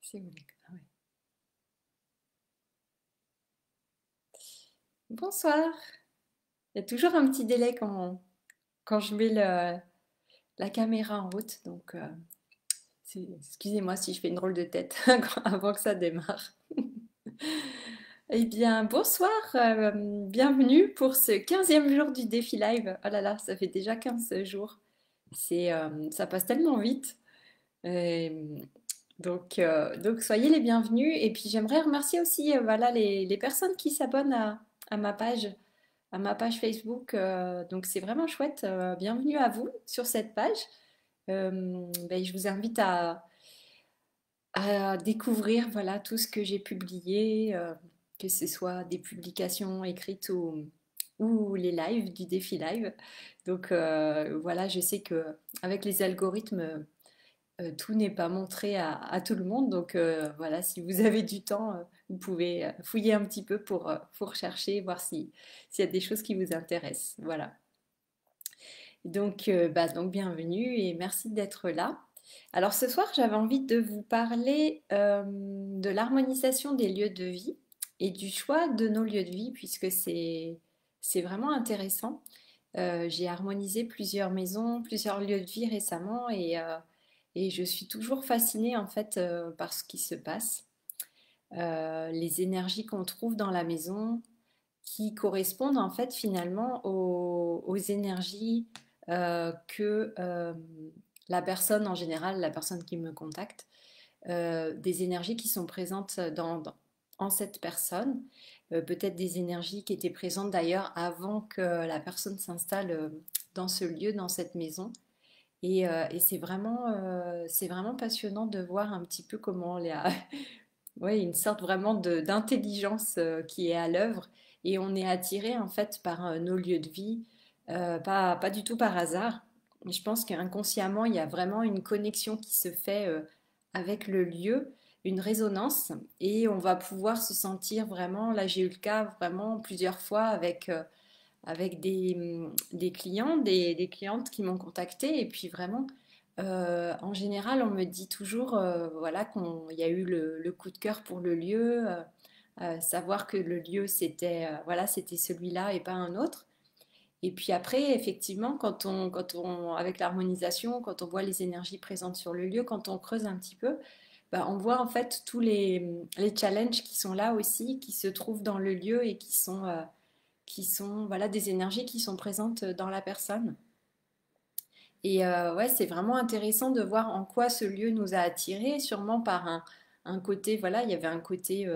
C'est où ah ouais. Bonsoir. Il y a toujours un petit délai quand je mets la caméra en route, donc excusez-moi si je fais une drôle de tête avant que ça démarre. Eh bien, bonsoir, bienvenue pour ce 15e jour du défi live. Oh là là, ça fait déjà 15 jours. Ça passe tellement vite. Euh, donc soyez les bienvenus. Et puis j'aimerais remercier aussi voilà, les personnes qui s'abonnent à ma page. À ma page Facebook. Donc c'est vraiment chouette. Bienvenue à vous sur cette page. Ben, je vous invite à découvrir voilà, tout ce que j'ai publié, que ce soit des publications écrites ou les lives du défi live. Donc voilà, je sais que avec les algorithmes, tout n'est pas montré à tout le monde. Donc voilà, si vous avez du temps, vous pouvez fouiller un petit peu pour rechercher, voir s'il y a des choses qui vous intéressent. Voilà. Donc bienvenue et merci d'être là. Alors ce soir, j'avais envie de vous parler de l'harmonisation des lieux de vie et du choix de nos lieux de vie, puisque c'est vraiment intéressant. J'ai harmonisé plusieurs maisons, plusieurs lieux de vie récemment et je suis toujours fascinée en fait par ce qui se passe. Les énergies qu'on trouve dans la maison qui correspondent en fait finalement aux énergies que la personne en général, la personne qui me contacte, des énergies qui sont présentes en cette personne, peut-être des énergies qui étaient présentes d'ailleurs avant que la personne s'installe dans ce lieu, dans cette maison. Et c'est vraiment passionnant de voir un petit peu comment ouais, une sorte vraiment d'intelligence qui est à l'œuvre et on est attiré en fait par nos lieux de vie, pas du tout par hasard. Je pense qu'inconsciemment, il y a vraiment une connexion qui se fait avec le lieu, une résonance et on va pouvoir se sentir vraiment, là j'ai eu le cas vraiment plusieurs fois avec des clients, des clientes qui m'ont contacté et puis vraiment en général, on me dit toujours voilà, qu'il y a eu le coup de cœur pour le lieu, savoir que le lieu c'était voilà, c'était celui-là et pas un autre. Et puis après, effectivement, avec l'harmonisation, quand on voit les énergies présentes sur le lieu, quand on creuse un petit peu, bah, on voit en fait tous les challenges qui sont là aussi, qui se trouvent dans le lieu et qui sont voilà, des énergies qui sont présentes dans la personne. Et ouais, c'est vraiment intéressant de voir en quoi ce lieu nous a attirés, sûrement par un côté, voilà, il y avait un côté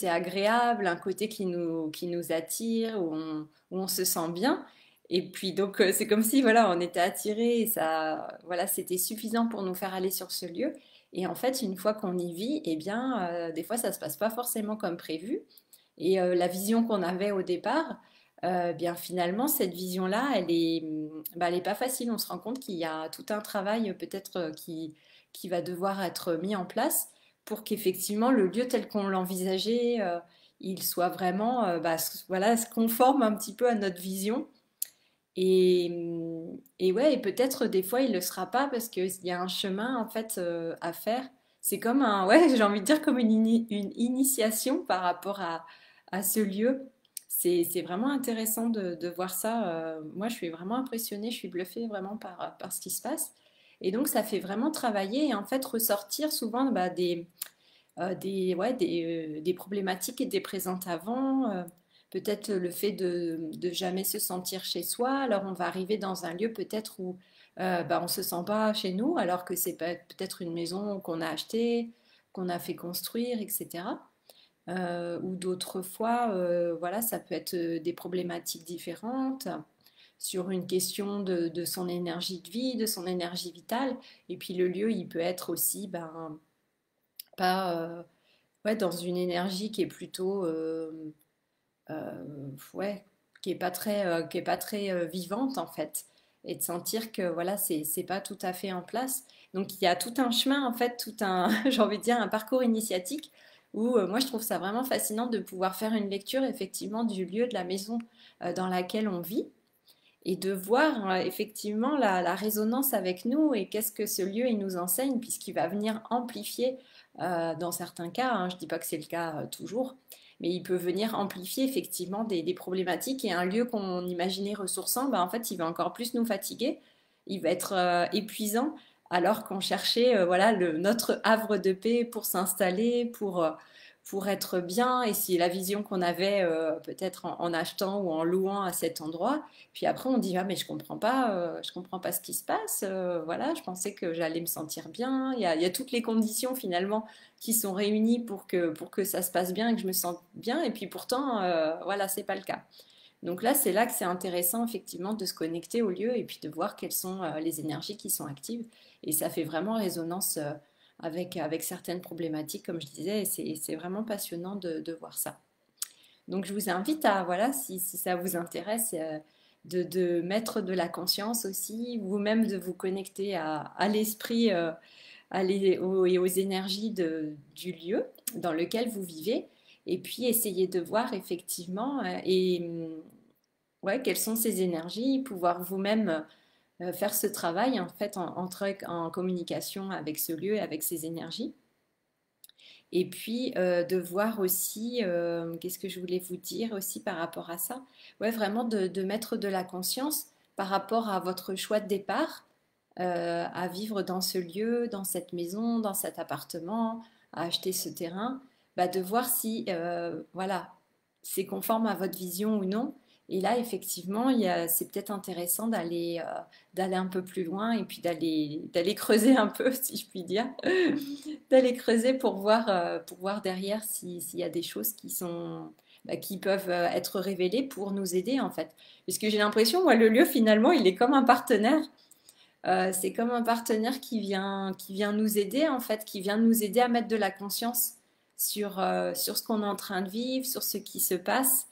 agréable, un côté qui nous attire, où on se sent bien. Et puis donc c'est comme si voilà, on était attirés et ça, voilà, c'était suffisant pour nous faire aller sur ce lieu. Et en fait, une fois qu'on y vit, eh bien, des fois, ça se passe pas forcément comme prévu. Et la vision qu'on avait au départ, bien finalement, cette vision-là, elle est pas facile. On se rend compte qu'il y a tout un travail peut-être qui va devoir être mis en place pour qu'effectivement le lieu tel qu'on l'envisageait, il soit vraiment, voilà, se conforme un petit peu à notre vision. Et ouais, et peut-être des fois il le sera pas parce qu'il y a un chemin en fait à faire. C'est comme ouais, j'ai envie de dire comme une initiation par rapport à ce lieu. C'est vraiment intéressant de voir ça. Moi, je suis vraiment impressionnée, je suis bluffée vraiment par ce qui se passe. Et donc, ça fait vraiment travailler et en fait ressortir souvent bah, ouais, des problématiques qui étaient présentes avant. Peut-être le fait de jamais se sentir chez soi. Alors, on va arriver dans un lieu peut-être où bah, on ne se sent pas chez nous, alors que c'est peut-être une maison qu'on a achetée, qu'on a fait construire, etc. Ou d'autres fois, voilà, ça peut être des problématiques différentes sur une question de son énergie de vie, de son énergie vitale. Et puis le lieu, il peut être aussi ben, pas ouais, dans une énergie qui est plutôt ouais, qui est pas très vivante en fait. Et de sentir que voilà, c'est pas tout à fait en place. Donc il y a tout un chemin en fait, tout un, j'ai envie de dire, un parcours initiatique où moi je trouve ça vraiment fascinant de pouvoir faire une lecture effectivement du lieu, de la maison dans laquelle on vit et de voir effectivement la résonance avec nous et qu'est-ce que ce lieu il nous enseigne, puisqu'il va venir amplifier dans certains cas, hein, je ne dis pas que c'est le cas toujours, mais il peut venir amplifier effectivement des problématiques et un lieu qu'on imaginait ressourçant, bah, en fait il va encore plus nous fatiguer, il va être épuisant alors qu'on cherchait voilà, notre havre de paix pour s'installer, pour être bien, et c'est la vision qu'on avait peut-être en achetant ou en louant à cet endroit. Puis après, on dit, ah mais je comprends pas ce qui se passe. Voilà, je pensais que j'allais me sentir bien. Il y a toutes les conditions finalement qui sont réunies pour que ça se passe bien et que je me sente bien. Et puis pourtant, voilà, c'est pas le cas. Donc là, c'est là que c'est intéressant effectivement de se connecter au lieu et puis de voir quelles sont les énergies qui sont actives. Et ça fait vraiment résonance avec certaines problématiques, comme je disais, et c'est vraiment passionnant de voir ça. Donc je vous invite à, voilà, si ça vous intéresse, de mettre de la conscience aussi, vous-même de vous connecter à l'esprit et aux énergies du lieu dans lequel vous vivez, et puis essayer de voir effectivement ouais, quelles sont ces énergies, pouvoir vous-même faire ce travail en fait entrer en communication avec ce lieu et avec ces énergies. Et puis de voir aussi, qu'est-ce que je voulais vous dire aussi par rapport à ça? Ouais, vraiment de mettre de la conscience par rapport à votre choix de départ, à vivre dans ce lieu, dans cette maison, dans cet appartement, à acheter ce terrain, bah, de voir si voilà, c'est conforme à votre vision ou non. Et là, effectivement, c'est peut-être intéressant d'aller un peu plus loin et puis d'aller creuser un peu, si je puis dire, d'aller creuser pour voir derrière s'il y a des choses qui sont, bah, qui peuvent être révélées pour nous aider en fait. Puisque j'ai l'impression, moi, le lieu finalement, il est comme un partenaire. C'est comme un partenaire qui vient nous aider en fait, qui vient nous aider à mettre de la conscience sur ce qu'on est en train de vivre, sur ce qui se passe.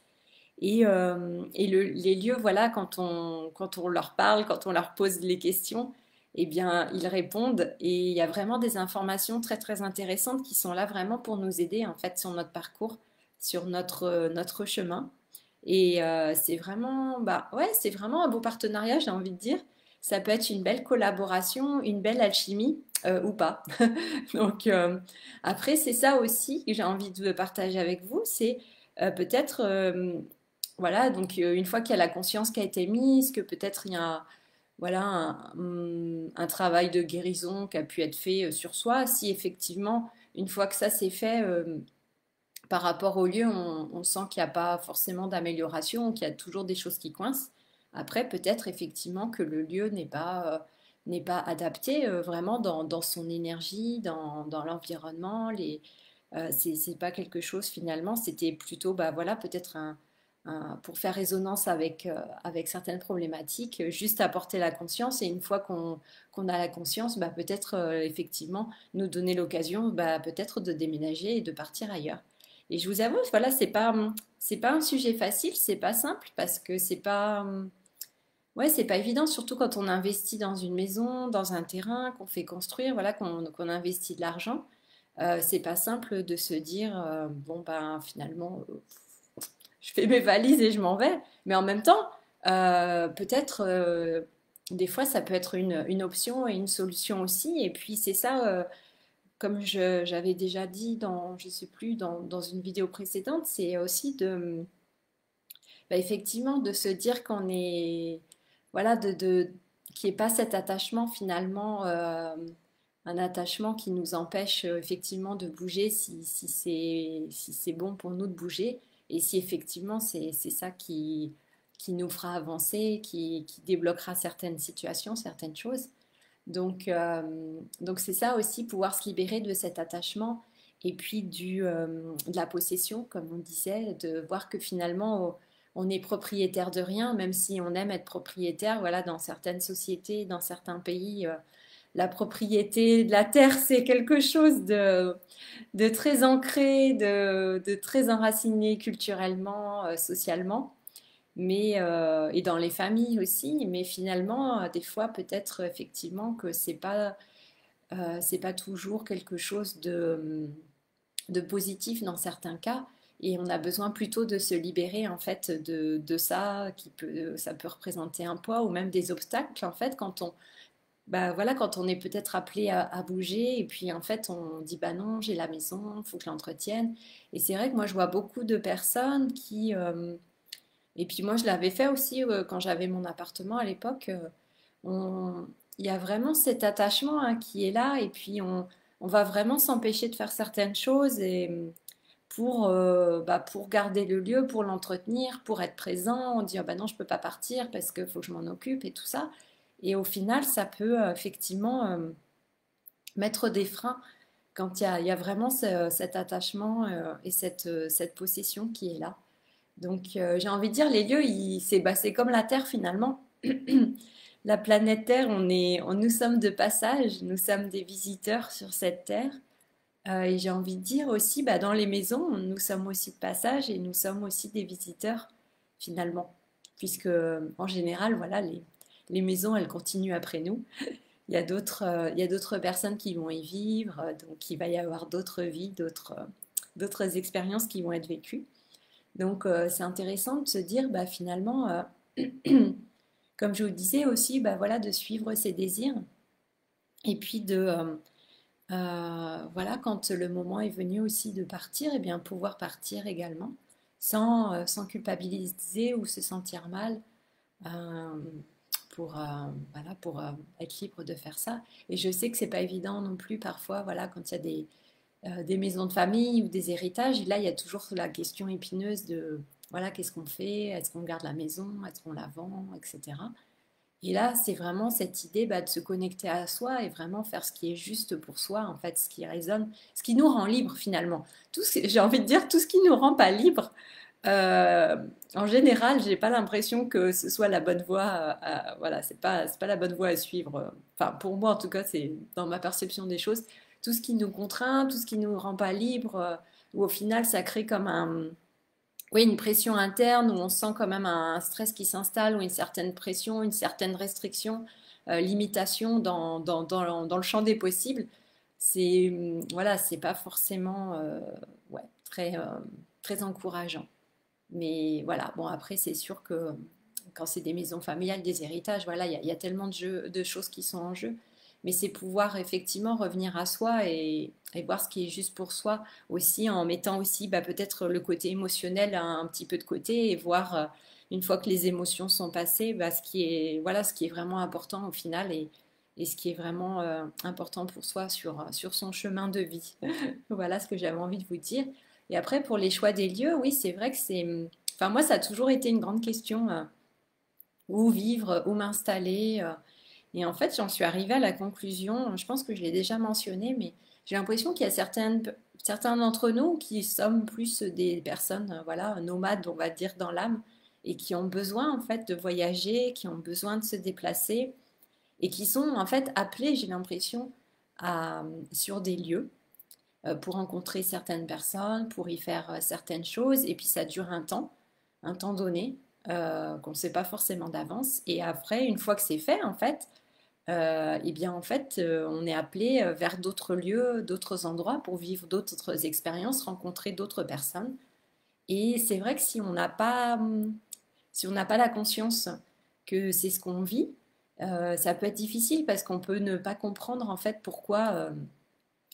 Et les lieux, voilà, quand on leur parle, quand on leur pose les questions, eh bien, ils répondent. Et il y a vraiment des informations très, très intéressantes qui sont là vraiment pour nous aider, en fait, sur notre parcours, sur notre chemin. Et c'est vraiment, bah, ouais, c'est vraiment un beau partenariat, j'ai envie de dire. Ça peut être une belle collaboration, une belle alchimie, ou pas. Donc, après, c'est ça aussi que j'ai envie de partager avec vous, c'est peut-être voilà, donc une fois qu'il y a la conscience qui a été mise, que peut-être il y a voilà, un travail de guérison qui a pu être fait sur soi, si effectivement, une fois que ça s'est fait, par rapport au lieu, on sent qu'il n'y a pas forcément d'amélioration, qu'il y a toujours des choses qui coincent. Après, peut-être effectivement que le lieu n'est pas adapté vraiment dans son énergie, dans l'environnement. C'est pas quelque chose finalement, c'était plutôt bah, voilà, peut-être pour faire résonance avec certaines problématiques, juste apporter la conscience et une fois qu'on a la conscience, bah, peut-être effectivement nous donner l'occasion bah, peut-être de déménager et de partir ailleurs. Et je vous avoue, voilà, c'est pas un sujet facile, c'est pas simple parce que c'est pas, ouais, c'est pas évident, surtout quand on investit dans une maison, dans un terrain qu'on fait construire, voilà, qu'on investit de l'argent. C'est pas simple de se dire, bon ben finalement, je fais mes valises et je m'en vais. Mais en même temps, peut-être des fois ça peut être une option et une solution aussi. Et puis c'est ça, comme j'avais déjà dit dans, je sais plus, dans une vidéo précédente, c'est aussi bah, effectivement de se dire qu'on est, voilà, qu'il n'y ait pas cet attachement finalement, un attachement qui nous empêche effectivement de bouger si c'est bon pour nous de bouger et si effectivement c'est ça qui nous fera avancer, qui débloquera certaines situations, certaines choses. Donc c'est ça aussi, pouvoir se libérer de cet attachement et puis de la possession, comme on disait, de voir que finalement on est propriétaire de rien, même si on aime être propriétaire. Voilà, dans certaines sociétés, dans certains pays, la propriété de la terre, c'est quelque chose de très ancré, de très enraciné culturellement, socialement et dans les familles aussi, mais finalement, des fois, peut-être effectivement que c'est pas toujours quelque chose de positif dans certains cas, Et on a besoin plutôt de se libérer en fait de ça ça peut représenter un poids ou même des obstacles en fait quand on bah voilà quand on est peut-être appelé à bouger et puis en fait on dit bah non j'ai la maison, il faut que je l'entretienne. Et c'est vrai que moi je vois beaucoup de personnes qui et puis moi je l'avais fait aussi quand j'avais mon appartement à l'époque. On- il y a vraiment cet attachement hein, qui est là et puis on va vraiment s'empêcher de faire certaines choses et pour garder le lieu, pour l'entretenir, pour être présent. On dit, ah bah non, je ne peux pas partir parce qu'il faut que je m'en occupe et tout ça. Et au final, ça peut effectivement mettre des freins quand il y a vraiment cet attachement et cette possession qui est là. Donc j'ai envie de dire, les lieux, c'est comme la Terre finalement. La planète Terre, nous sommes de passage, nous sommes des visiteurs sur cette Terre. Et j'ai envie de dire aussi, bah, dans les maisons, nous sommes aussi de passage et nous sommes aussi des visiteurs finalement. Puisque en général, voilà, les maisons, elles continuent après nous. Il y a d'autres personnes qui vont y vivre, donc il va y avoir d'autres vies, d'autres expériences qui vont être vécues. Donc c'est intéressant de se dire, bah, finalement, comme je vous le disais aussi, bah, voilà, de suivre ses désirs et puis voilà, quand le moment est venu aussi de partir, et bien pouvoir partir également, sans culpabiliser ou se sentir mal, euh, voilà, pour être libre de faire ça. Et je sais que c'est pas évident non plus parfois, voilà, quand il y a des maisons de famille ou des héritages, et là il y a toujours la question épineuse de, voilà, qu'est-ce qu'on fait? Est-ce qu'on garde la maison? Est-ce qu'on la vend? Etc. Et là, c'est vraiment cette idée bah, de se connecter à soi et vraiment faire ce qui est juste pour soi, en fait, ce qui résonne, ce qui nous rend libre finalement. J'ai envie de dire tout ce qui nous rend pas libre. euh, En général, j'ai pas l'impression que ce soit la bonne voie. Voilà, c'est pas la bonne voie à suivre. Enfin, pour moi, en tout cas, c'est dans ma perception des choses. Tout ce qui nous contraint, tout ce qui nous rend pas libre, ou au final, ça crée comme oui, une pression interne où on sent quand même un stress qui s'installe ou une certaine pression, une certaine restriction, limitation dans le champ des possibles. Voilà, c'est pas forcément ouais, très encourageant. Mais voilà, bon après c'est sûr que quand c'est des maisons familiales, des héritages, voilà, il y a tellement de choses qui sont en jeu. Mais c'est pouvoir effectivement revenir à soi et voir ce qui est juste pour soi aussi en mettant aussi bah, peut-être le côté émotionnel un petit peu de côté et voir une fois que les émotions sont passées, bah, voilà, ce qui est vraiment important au final et ce qui est vraiment important pour soi sur son chemin de vie. Voilà ce que j'avais envie de vous dire. Et après, pour les choix des lieux, oui, c'est vrai que Enfin, moi, ça a toujours été une grande question, où vivre, où m'installer. Et en fait, j'en suis arrivée à la conclusion, je pense que je l'ai déjà mentionné, mais j'ai l'impression qu'il y a certains d'entre nous qui sommes plus des personnes, voilà, nomades, on va dire, dans l'âme, et qui ont besoin, en fait, de voyager, qui ont besoin de se déplacer, et qui sont, en fait, appelés, j'ai l'impression, sur des lieux pour rencontrer certaines personnes, pour y faire certaines choses, et puis ça dure un temps donné, qu'on ne sait pas forcément d'avance. Et après, une fois que c'est fait, en fait, et bien en fait, on est appelé vers d'autres lieux, d'autres endroits pour vivre d'autres expériences, rencontrer d'autres personnes. Et c'est vrai que si on n'a pas la conscience que c'est ce qu'on vit, ça peut être difficile parce qu'on peut ne pas comprendre en fait pourquoi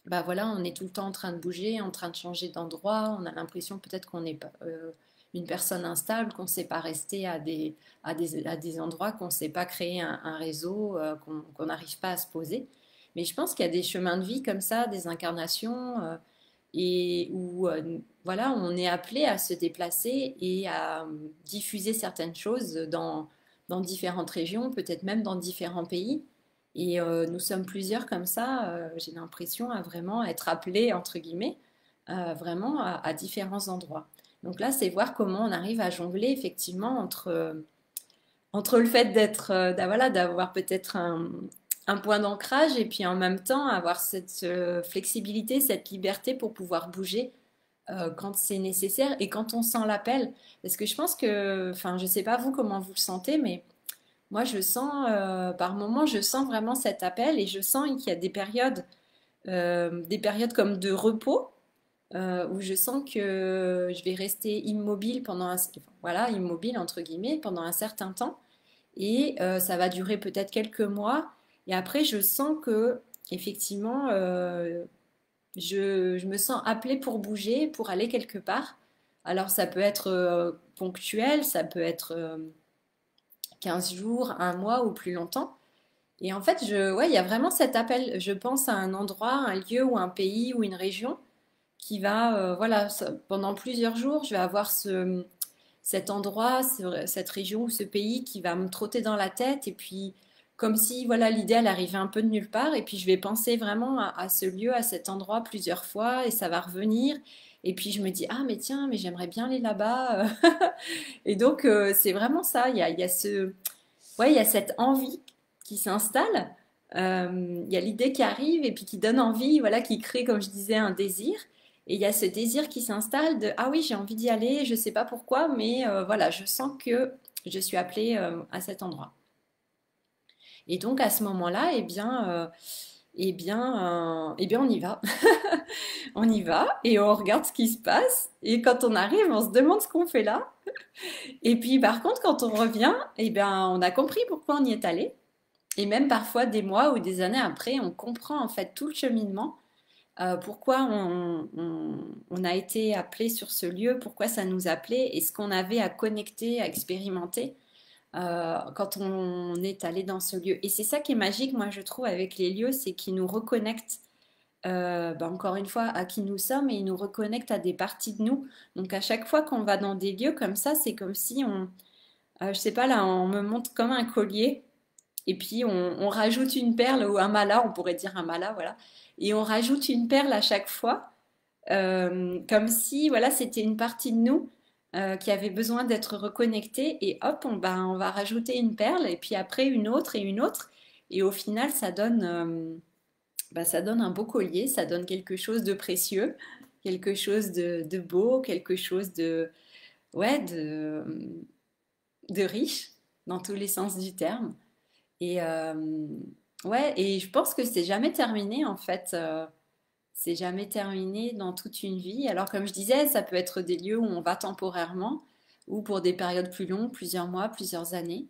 bah voilà, on est tout le temps en train de bouger, en train de changer d'endroit. On a l'impression peut-être qu'on est une personne instable, qu'on ne sait pas rester à des endroits, qu'on ne sait pas créer un réseau, qu'on n'arrive pas à se poser. Mais je pense qu'il y a des chemins de vie comme ça, des incarnations, et où voilà, on est appelé à se déplacer et à diffuser certaines choses dans différentes régions, peut-être même dans différents pays. Et nous sommes plusieurs comme ça, j'ai l'impression, à vraiment être appelés, entre guillemets, vraiment à différents endroits. Donc là, c'est voir comment on arrive à jongler effectivement entre le fait voilà, d'avoir peut-être un point d'ancrage et puis en même temps avoir cette flexibilité, cette liberté pour pouvoir bouger quand c'est nécessaire et quand on sent l'appel. Parce que je pense que, enfin, je sais pas vous comment vous le sentez, mais moi, par moments, je sens vraiment cet appel et je sens qu'il y a des périodes comme de repos, où je sens que je vais rester immobile voilà, immobile entre guillemets pendant un certain temps et ça va durer peut-être quelques mois et après je sens que effectivement je me sens appelée pour bouger, pour aller quelque part. Alors ça peut être ponctuel, ça peut être 15 jours, un mois ou plus longtemps. Et en fait, ouais, il y a vraiment cet appel. Je pense à un endroit, un lieu ou un pays ou une région qui va, voilà, pendant plusieurs jours, je vais avoir cet endroit, cette région ou ce pays qui va me trotter dans la tête. Et puis, comme si, voilà, l'idée, elle arrivait un peu de nulle part. Et puis, je vais penser vraiment à ce lieu, à cet endroit plusieurs fois et ça va revenir. Et puis, je me dis, ah, mais tiens, mais j'aimerais bien aller là-bas. Et donc, c'est vraiment ça. Il y a ouais, il y a cette envie qui s'installe. Il y a l'idée qui arrive et puis qui donne envie, voilà, qui crée, comme je disais, un désir. Et il y a ce désir qui s'installe de ah oui, j'ai envie d'y aller, je sais pas pourquoi, mais voilà, je sens que je suis appelée à cet endroit. Et donc à ce moment-là, eh bien, on y va. On y va et on regarde ce qui se passe. Et quand on arrive, on se demande ce qu'on fait là. Et puis par contre, quand on revient, eh bien, on a compris pourquoi on y est allé. Et même parfois des mois ou des années après, on comprend en fait tout le cheminement, pourquoi on a été appelé sur ce lieu, pourquoi ça nous appelait et ce qu'on avait à connecter, à expérimenter quand on est allé dans ce lieu. Et c'est ça qui est magique, moi je trouve, avec les lieux, c'est qu'ils nous reconnectent. Encore une fois, à qui nous sommes et ils nous reconnectent à des parties de nous. Donc à chaque fois qu'on va dans des lieux comme ça, c'est comme si je sais pas là, on me montre comme un collier et puis on rajoute une perle ou un mala, on pourrait dire un mala, voilà. Et on rajoute une perle à chaque fois, comme si voilà c'était une partie de nous qui avait besoin d'être reconnectée. Et hop, on va rajouter une perle et puis après une autre et une autre. Et au final, ça donne un beau collier, ça donne quelque chose de précieux, quelque chose de beau, quelque chose ouais, de riche dans tous les sens du terme. Et ouais, et je pense que c'est jamais terminé en fait. C'est jamais terminé dans toute une vie. Alors comme je disais, ça peut être des lieux où on va temporairement ou pour des périodes plus longues, plusieurs mois, plusieurs années.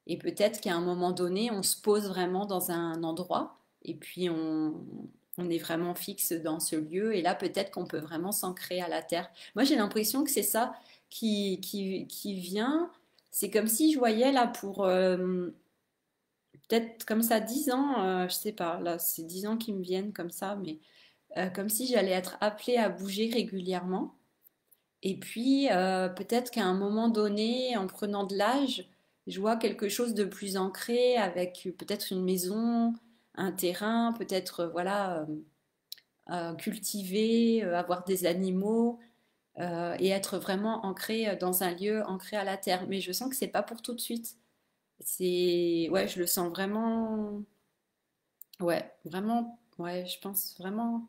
Et peut-être qu'à un moment donné, on se pose vraiment dans un endroit et puis on est vraiment fixe dans ce lieu. Et là, peut-être qu'on peut vraiment s'ancrer à la terre. Moi, j'ai l'impression que c'est ça qui vient. C'est comme si je voyais là pour peut-être comme ça 10 ans, je sais pas, là c'est 10 ans qui me viennent comme ça, mais comme si j'allais être appelée à bouger régulièrement. Et puis peut-être qu'à un moment donné, en prenant de l'âge, je vois quelque chose de plus ancré avec peut-être une maison, un terrain, peut-être voilà, cultiver, avoir des animaux et être vraiment ancré dans un lieu, ancré à la terre. Mais je sens que c'est pas pour tout de suite. C'est ouais, je le sens vraiment. Ouais, vraiment, ouais, je pense vraiment,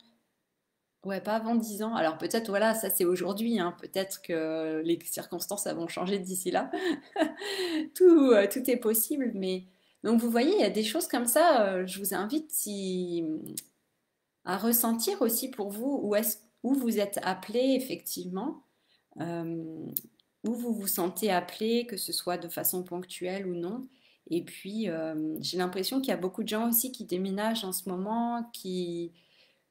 ouais, pas avant 10 ans. Alors peut-être, voilà, ça c'est aujourd'hui, hein, peut-être que les circonstances elles vont changer d'ici là. Tout est possible, mais donc vous voyez, il y a des choses comme ça, je vous invite à ressentir aussi pour vous où vous êtes appelé effectivement, euh, où vous vous sentez appelé, que ce soit de façon ponctuelle ou non. Et puis, j'ai l'impression qu'il y a beaucoup de gens aussi qui déménagent en ce moment,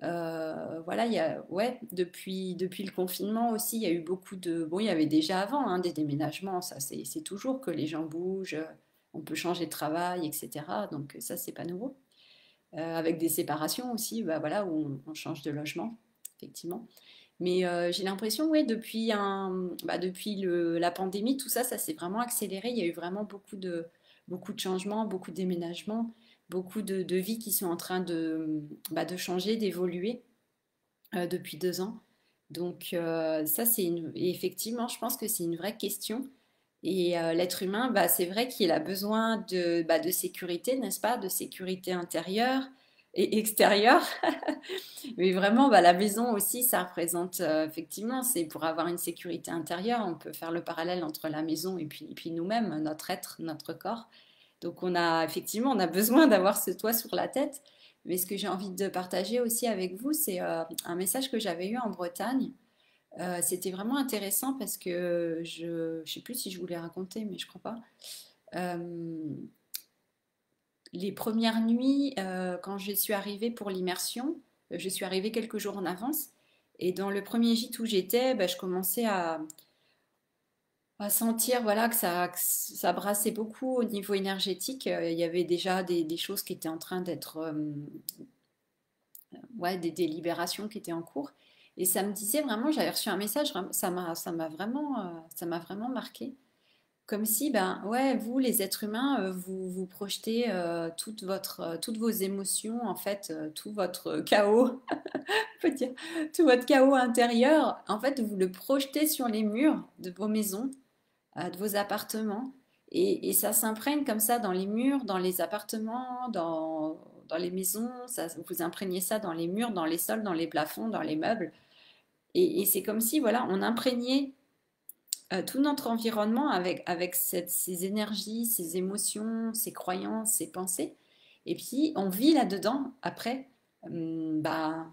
voilà, il y a, ouais, depuis le confinement aussi, il y a eu beaucoup de... Bon, il y avait déjà avant hein, des déménagements, ça c'est toujours que les gens bougent, on peut changer de travail, etc. Donc ça, c'est pas nouveau. Avec des séparations aussi, bah, voilà, où on change de logement, effectivement. Mais j'ai l'impression, oui, depuis la pandémie, tout ça, ça s'est vraiment accéléré. Il y a eu vraiment beaucoup de changements, beaucoup de déménagements, beaucoup de vies qui sont en train de changer, d'évoluer depuis 2 ans. Donc ça, et effectivement, je pense que c'est une vraie question. Et l'être humain, bah, c'est vrai qu'il a besoin de sécurité, n'est-ce pas? De sécurité intérieure et extérieure. Mais vraiment, bah, la maison aussi, ça représente effectivement, c'est pour avoir une sécurité intérieure. On peut faire le parallèle entre la maison et puis nous-mêmes, notre être, notre corps. Donc on a effectivement, on a besoin d'avoir ce toit sur la tête. Mais ce que j'ai envie de partager aussi avec vous, c'est un message que j'avais eu en Bretagne. C'était vraiment intéressant parce que je ne sais plus si je vous l'ai raconté, mais je crois pas. Euh, les premières nuits, quand je suis arrivée pour l'immersion, je suis arrivée quelques jours en avance. Et dans le premier gîte où j'étais, bah, je commençais à sentir voilà, que ça brassait beaucoup au niveau énergétique. Il y avait déjà des choses qui étaient en train d'être, ouais, des libérations qui étaient en cours. Et ça me disait vraiment, j'avais reçu un message, ça m'a vraiment marqué. Comme si, ben, ouais, vous, les êtres humains, vous projetez toutes vos émotions, en fait, tout votre chaos, on peut dire, tout votre chaos intérieur, en fait, vous le projetez sur les murs de vos maisons, de vos appartements. Et ça s'imprègne comme ça dans les murs, dans les appartements, dans les maisons. Ça, vous imprégnez ça dans les murs, dans les sols, dans les plafonds, dans les meubles. Et c'est comme si, voilà, on imprégnait tout notre environnement avec ces énergies, ces émotions, ces croyances, ces pensées. Et puis, on vit là-dedans après, bah,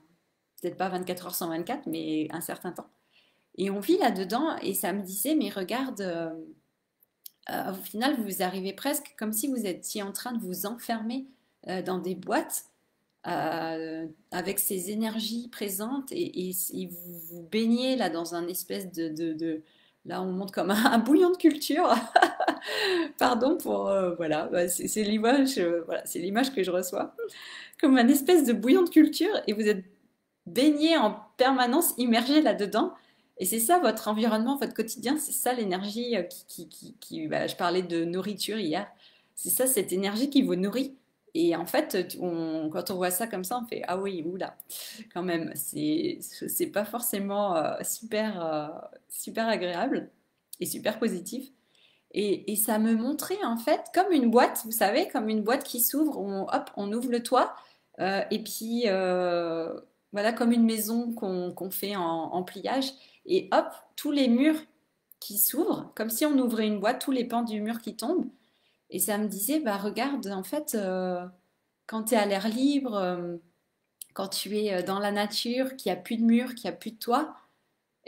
peut-être pas 24 heures sur 24, mais un certain temps. Et on vit là-dedans, et ça me disait, mais regarde, au final, vous arrivez presque comme si vous étiez en train de vous enfermer dans des boîtes avec ces énergies présentes et vous vous baignez là dans un espèce là on monte comme un bouillon de culture. Pardon pour voilà, bah, c'est l'image voilà, c'est l'image que je reçois comme un espèce de bouillon de culture et vous êtes baigné en permanence, immergé là-dedans. Et c'est ça votre environnement, votre quotidien, c'est ça l'énergie bah, je parlais de nourriture hier. C'est ça cette énergie qui vous nourrit. Et en fait, quand on voit ça comme ça, on fait ah oui, oula, quand même, c'est pas forcément super agréable et super positif. Et ça me montrait en fait comme une boîte, vous savez, comme une boîte qui s'ouvre, hop, on ouvre le toit, et puis voilà, comme une maison qu'on fait en pliage, et hop, tous les murs qui s'ouvrent, comme si on ouvrait une boîte, tous les pans du mur qui tombent. Et ça me disait, bah regarde, en fait, quand tu es à l'air libre, quand tu es dans la nature, qu'il n'y a plus de murs, qu'il n'y a plus de toit,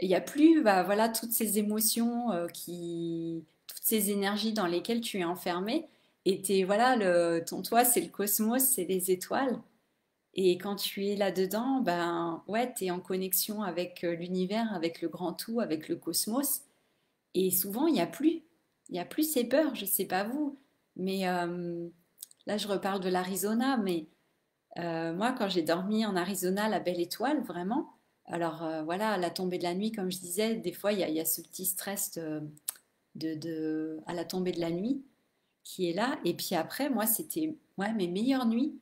il n'y a plus bah, voilà, toutes ces émotions, toutes ces énergies dans lesquelles tu es enfermé. Et voilà, ton toit, c'est le cosmos, c'est les étoiles. Et quand tu es là-dedans, ben ouais, tu es en connexion avec l'univers, avec le grand tout, avec le cosmos. Et souvent, il y a plus ces peurs, je sais pas vous. Mais là, je reparle de l'Arizona, mais moi, quand j'ai dormi en Arizona, la belle étoile, vraiment. Alors voilà, à la tombée de la nuit, comme je disais, des fois, il y a ce petit stress à la tombée de la nuit qui est là. Et puis après, moi, c'était ouais, mes meilleures nuits.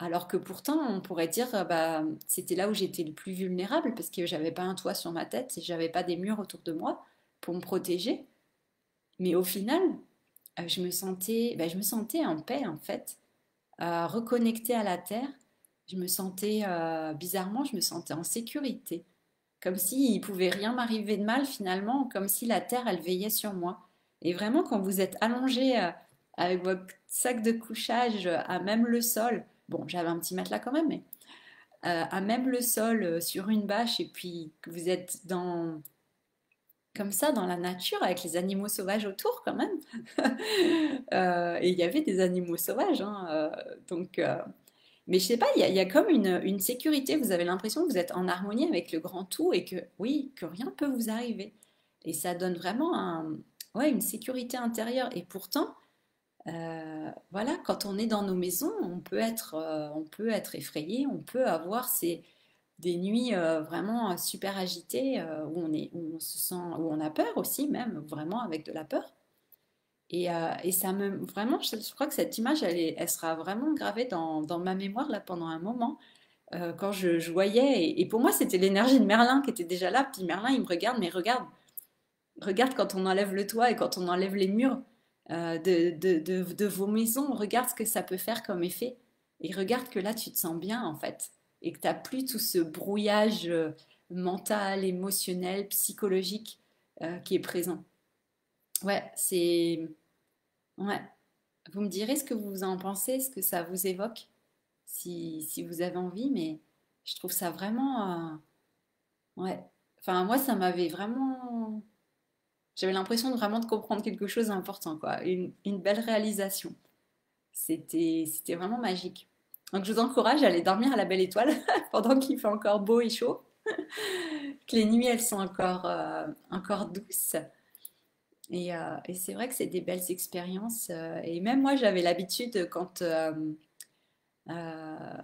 Alors que pourtant, on pourrait dire, bah, c'était là où j'étais le plus vulnérable parce que j'avais pas un toit sur ma tête et j'avais pas des murs autour de moi pour me protéger. Mais au final, je me sentais en paix en fait, reconnectée à la terre. Je me sentais, bizarrement, je me sentais en sécurité. Comme s'il ne pouvait rien m'arriver de mal finalement, comme si la terre, elle veillait sur moi. Et vraiment, quand vous êtes allongé avec votre sac de couchage à même le sol, bon, j'avais un petit matelas quand même, mais à même le sol sur une bâche, et puis que vous êtes comme ça dans la nature avec les animaux sauvages autour quand même. Et il y avait des animaux sauvages, hein, donc mais je sais pas, il y a comme une sécurité. Vous avez l'impression que vous êtes en harmonie avec le grand tout et que oui, que rien ne peut vous arriver. Et ça donne vraiment ouais, une sécurité intérieure. Et pourtant, voilà, quand on est dans nos maisons, on peut être effrayé, on peut avoir des nuits vraiment super agitées où on se sent, où on a peur aussi, même vraiment avec de la peur. Et ça me vraiment, je crois que cette image, elle sera vraiment gravée dans ma mémoire là pendant un moment. Quand je voyais, et pour moi c'était l'énergie de Merlin qui était déjà là. Puis Merlin il me regarde, mais regarde, regarde quand on enlève le toit et quand on enlève les murs de vos maisons, regarde ce que ça peut faire comme effet. Et regarde que là tu te sens bien en fait. Et que tu n'as plus tout ce brouillage mental, émotionnel, psychologique qui est présent. Ouais, ouais. Vous me direz ce que vous en pensez, ce que ça vous évoque, si vous avez envie, mais je trouve ça vraiment, ouais. Enfin, moi, ça m'avait vraiment, j'avais l'impression de vraiment de comprendre quelque chose d'important, quoi. Une belle réalisation. C'était vraiment magique. Donc, je vous encourage à aller dormir à la belle étoile pendant qu'il fait encore beau et chaud, que les nuits, elles sont encore douces. Et c'est vrai que c'est des belles expériences. Et même moi, j'avais l'habitude, euh,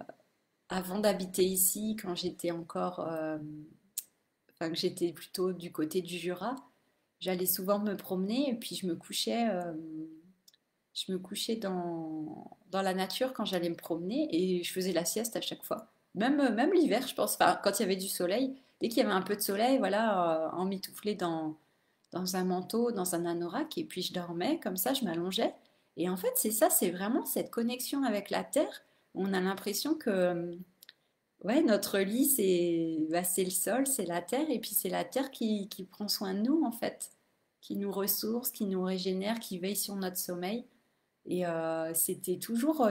avant d'habiter ici, quand j'étais enfin, que j'étais plutôt du côté du Jura, j'allais souvent me promener et puis je me couchais dans la nature quand j'allais me promener et je faisais la sieste à chaque fois. Même l'hiver, je pense, enfin, quand il y avait du soleil, dès qu'il y avait un peu de soleil, voilà, emmitouflée dans un manteau, dans un anorak, et puis je dormais comme ça, je m'allongeais. Et en fait, c'est ça, c'est vraiment cette connexion avec la terre. On a l'impression que ouais, notre lit, c'est le sol, c'est la terre, et puis c'est la terre qui prend soin de nous, en fait, qui nous ressource, qui nous régénère, qui veille sur notre sommeil. Et c'était toujours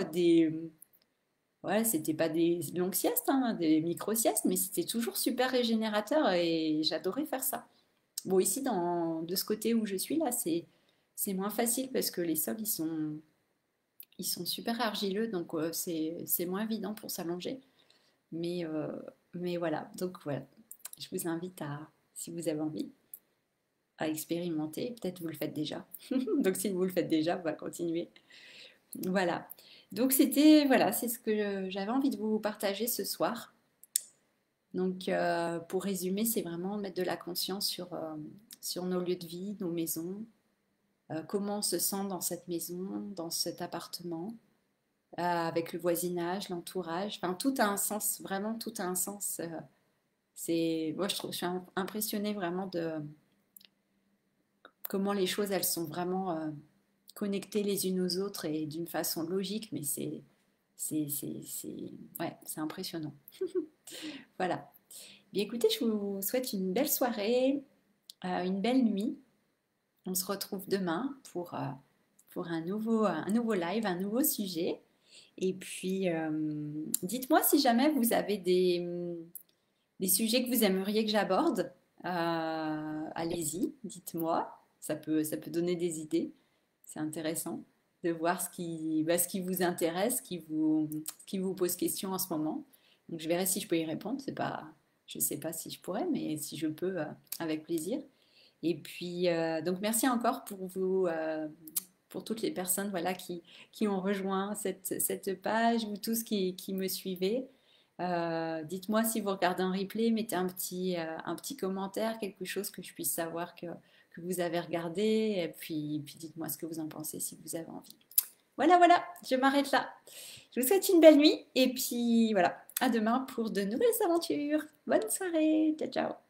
ouais, c'était pas des longues siestes, hein, des micro-siestes, mais c'était toujours super régénérateur et j'adorais faire ça. Bon, ici, de ce côté où je suis là, c'est moins facile parce que les sols, ils sont super argileux, donc c'est moins évident pour s'allonger. Mais, euh, mais voilà, donc voilà, je vous invite à, si vous avez envie, à expérimenter. Peut-être vous le faites déjà. Donc si vous le faites déjà, on va continuer. Voilà. Donc voilà, c'est ce que j'avais envie de vous partager ce soir. Donc pour résumer, c'est vraiment mettre de la conscience sur nos lieux de vie, nos maisons, comment on se sent dans cette maison, dans cet appartement, avec le voisinage, l'entourage. Enfin, tout a un sens, vraiment tout a un sens. Moi, je suis impressionnée vraiment de comment les choses, elles sont vraiment connectées les unes aux autres et d'une façon logique, mais ouais, c'est impressionnant. Voilà. Bien écoutez, je vous souhaite une belle soirée, une belle nuit. On se retrouve demain pour un nouveau live, un nouveau sujet. Et puis, dites-moi si jamais vous avez des sujets que vous aimeriez que j'aborde. Allez-y, dites-moi. Ça peut donner des idées. C'est intéressant de voir ce qui vous intéresse, ce qui vous pose question en ce moment. Donc, je verrai si je peux y répondre. C'est pas, je ne sais pas si je pourrais, mais si je peux, avec plaisir. Et puis, donc, merci encore pour toutes les personnes voilà, qui ont rejoint cette page, vous tous qui me suivez. Dites-moi si vous regardez un replay, mettez un petit commentaire, quelque chose que je puisse savoir que vous avez regardé. Puis dites-moi ce que vous en pensez si vous avez envie. Voilà, voilà, je m'arrête là. Je vous souhaite une belle nuit et puis voilà, à demain pour de nouvelles aventures. Bonne soirée, ciao ciao.